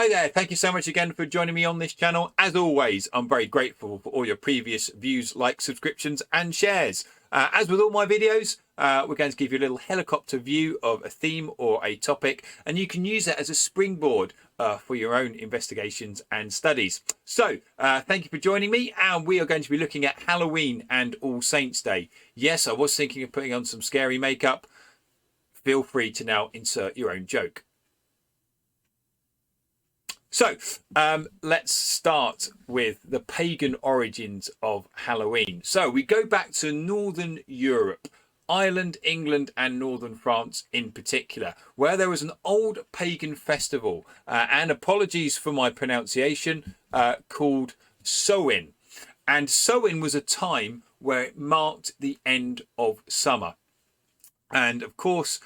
Hi there, thank you so much again for joining me on this channel. As always, I'm very grateful for all your previous views, likes, subscriptions and shares. As with all my videos, we're going to give you a little helicopter view of a theme or a topic, and you can use it as a springboard for your own investigations and studies. So thank you for joining me, and we are going to be looking at Halloween and All Saints Day. Yes, I was thinking of putting on some scary makeup. Feel free to now insert your own joke. So let's start with the pagan origins of Halloween. So we go back to Northern Europe, Ireland, England and Northern France in particular, where there was an old pagan festival, and apologies for my pronunciation, called Samhain. And Samhain was a time where it marked the end of summer. And of course,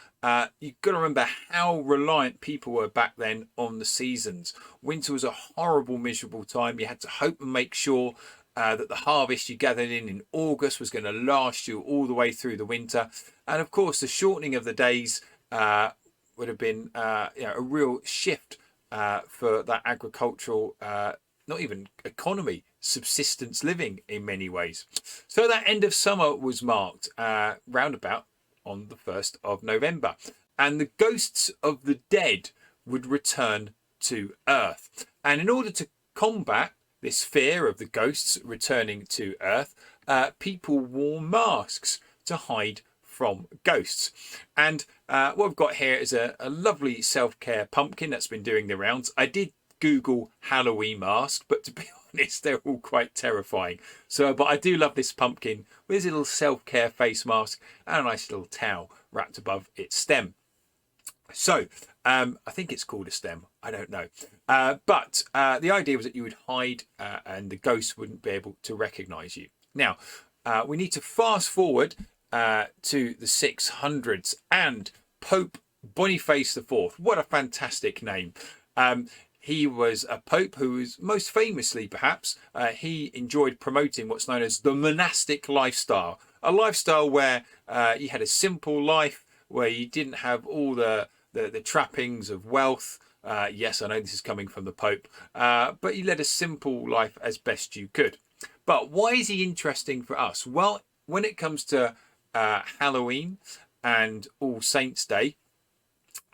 you've got to remember how reliant people were back then on the seasons. Winter was a horrible, miserable time. You had to hope and make sure that the harvest you gathered in August was going to last you all the way through the winter. And of course, the shortening of the days would have been a real shift for that agricultural, not even economy, subsistence living in many ways. So that end of summer was marked roundabout on the 1st of November, and the ghosts of the dead would return to Earth. And in order to combat this fear of the ghosts returning to Earth, people wore masks to hide from ghosts. And what we've got here is a lovely self-care pumpkin that's been doing the rounds. I did Google Halloween mask, but to be honest, they're all quite terrifying. But I do love this pumpkin with his little self-care face mask and a nice little towel wrapped above its stem. So I think it's called a stem, I don't know, but the idea was that you would hide and the ghosts wouldn't be able to recognize you. Now we need to fast forward to the 600s, and Pope Boniface IV, what a fantastic name. He was a pope who was most famously, perhaps, he enjoyed promoting what's known as the monastic lifestyle, a lifestyle where you had a simple life, where you didn't have all the trappings of wealth. Yes, I know this is coming from the Pope, but you led a simple life as best you could. But why is he interesting for us? Well, when it comes to Halloween and All Saints Day,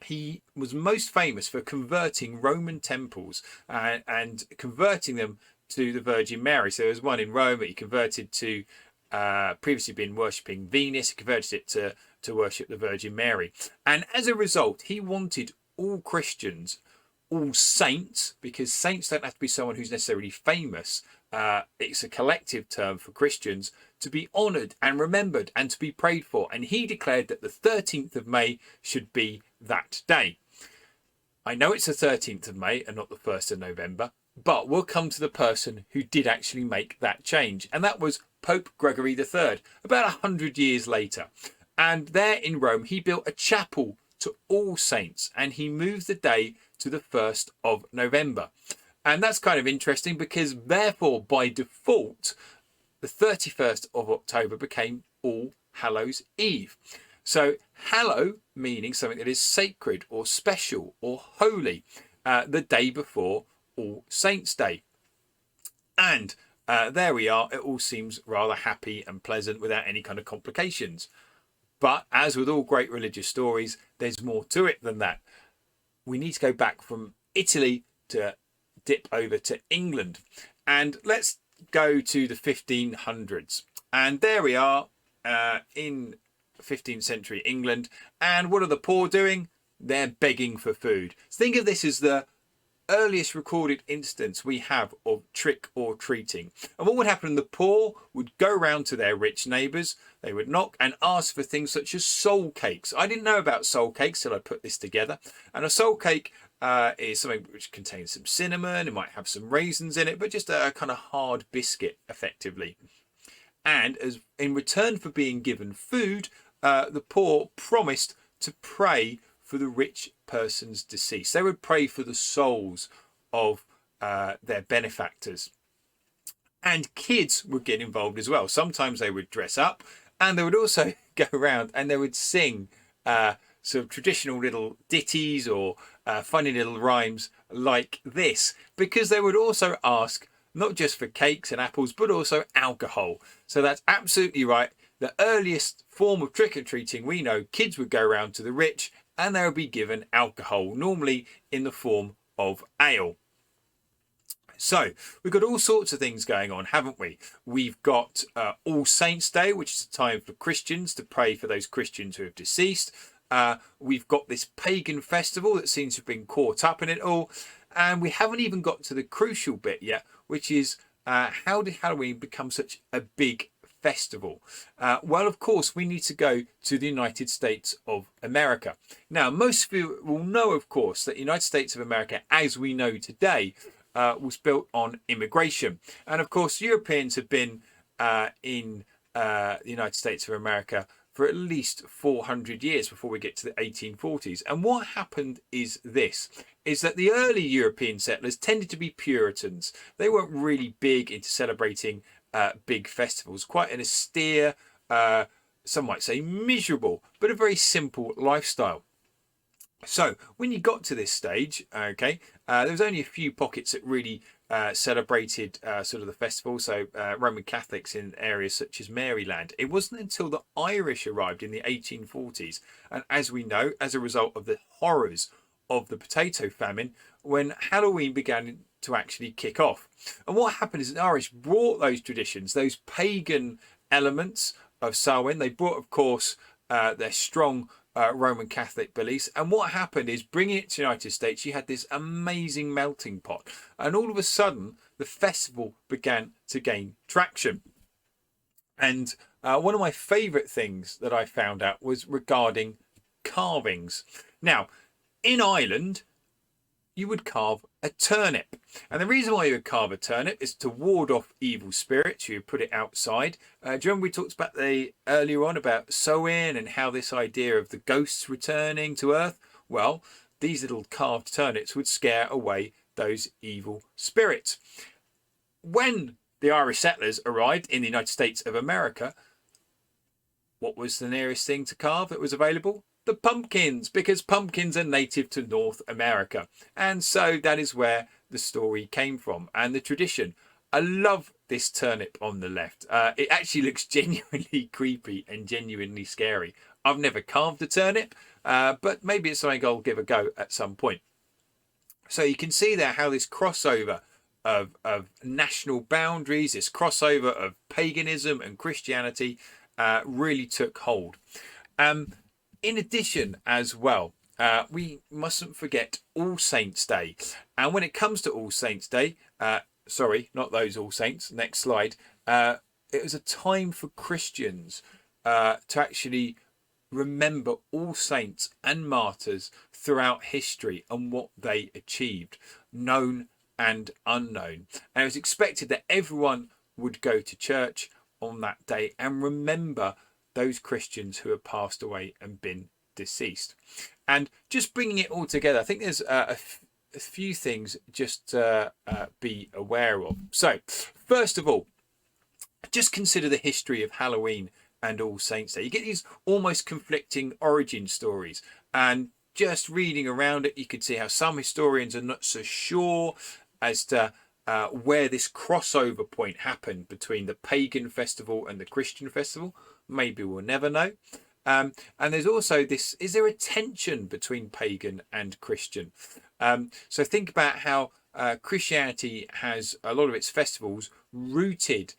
he was most famous for converting Roman temples and converting them to the Virgin Mary. So there was one in Rome that he converted to, previously been worshipping Venus. He converted it to worship the Virgin Mary. And as a result, he wanted all Christians, all saints, because saints don't have to be someone who's necessarily famous. It's a collective term for Christians, to be honoured and remembered and to be prayed for. And he declared that the 13th of May should be that day. I know it's the 13th of May and not the 1st of November, but we'll come to the person who did actually make that change. And that was Pope Gregory III, about 100 years later. And there in Rome, he built a chapel to All Saints, and he moved the day to the 1st of November. And that's kind of interesting because therefore, by default, the 31st of October became All Hallows Eve. So hallow meaning something that is sacred or special or holy, the day before All Saints Day. And there we are. It all seems rather happy and pleasant without any kind of complications. But as with all great religious stories, there's more to it than that. We need to go back from Italy to dip over to England. And let's go to the 1500s. And there we are in 15th century England. And what are the poor doing? They're begging for food. So think of this as the earliest recorded instance we have of trick or treating. And what would happen? The poor would go round to their rich neighbours. They would knock and ask for things such as soul cakes. I didn't know about soul cakes till I put this together. And a soul cake is something which contains some cinnamon. It might have some raisins in it, but just a kind of hard biscuit effectively. And as in return for being given food, the poor promised to pray for the rich person's decease. They would pray for the souls of their benefactors. And kids would get involved as well. Sometimes they would dress up, and they would also go around and they would sing sort of traditional little ditties or funny little rhymes like this, because they would also ask not just for cakes and apples, but also alcohol. So that's absolutely right. The earliest form of trick-or-treating we know, kids would go around to the rich and they would be given alcohol, normally in the form of ale. So we've got all sorts of things going on, haven't we? We've got All Saints Day, which is a time for Christians to pray for those Christians who have deceased. We've got this pagan festival that seems to have been caught up in it all. And we haven't even got to the crucial bit yet, which is how did Halloween become such a big festival? Well, of course, we need to go to the United States of America. Now, most of you will know, of course, that the United States of America, as we know today, was built on immigration. And of course, Europeans have been in the United States of America for at least 400 years before we get to the 1840s. And what happened is this, is that the early European settlers tended to be Puritans. They weren't really big into celebrating big festivals, quite an austere, some might say miserable, but a very simple lifestyle. So when you got to this stage, okay, there was only a few pockets that really celebrated sort of the festival. So Roman Catholics in areas such as Maryland. It wasn't until the Irish arrived in the 1840s, and as we know, as a result of the horrors of the potato famine, when Halloween began to actually kick off. And what happened is the Irish brought those traditions, those pagan elements of Samhain. They brought, of course, their strong Roman Catholic beliefs, and what happened is, bringing it to the United States, you had this amazing melting pot, and all of a sudden the festival began to gain traction. And one of my favorite things that I found out was regarding carvings. Now, in Ireland, you would carve a turnip. And the reason why you would carve a turnip is to ward off evil spirits. You would put it outside. Do you remember we talked about earlier on about Samhain and how this idea of the ghosts returning to earth? Well, these little carved turnips would scare away those evil spirits. When the Irish settlers arrived in the United States of America, what was the nearest thing to carve that was available? The pumpkins, because pumpkins are native to North America. And so that is where the story came from and the tradition. I love this turnip on the left. It actually looks genuinely creepy and genuinely scary. I've never carved a turnip, but maybe it's something I'll give a go at some point. So you can see there how this crossover of national boundaries, this crossover of paganism and Christianity really took hold. In addition, as well, we mustn't forget All Saints Day. And when it comes to All Saints Day, sorry, not those All Saints, next slide, it was a time for Christians to actually remember all saints and martyrs throughout history and what they achieved, known and unknown. And it was expected that everyone would go to church on that day and remember those Christians who have passed away and been deceased. And just bringing it all together, I think there's a few things just to be aware of. So first of all, just consider the history of Halloween and All Saints Day. You get these almost conflicting origin stories, and just reading around it, you could see how some historians are not so sure as to where this crossover point happened between the pagan festival and the Christian festival. Maybe we'll never know. And there's also this, is there a tension between pagan and Christian? So think about how Christianity has a lot of its festivals rooted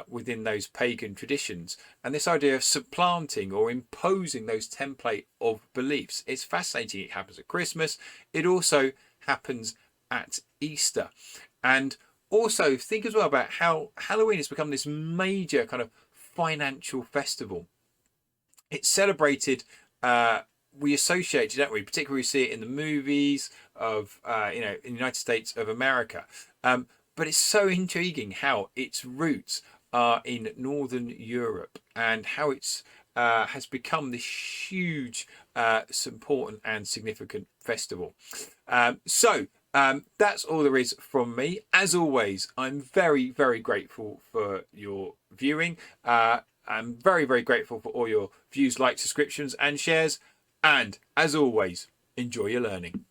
within those pagan traditions, and this idea of supplanting or imposing those template of beliefs. It's fascinating. It happens at Christmas. It also happens at Easter. And also think as well about how Halloween has become this major kind of financial festival. It's celebrated, we associate it, don't we? Particularly we see it in the movies of, in the United States of America. But it's so intriguing how its roots are in Northern Europe and how it's has become this huge, important and significant festival. So that's all there is from me. As always, I'm very, very grateful for your viewing. I'm very, very grateful for all your views, likes, subscriptions and shares. And as always, enjoy your learning.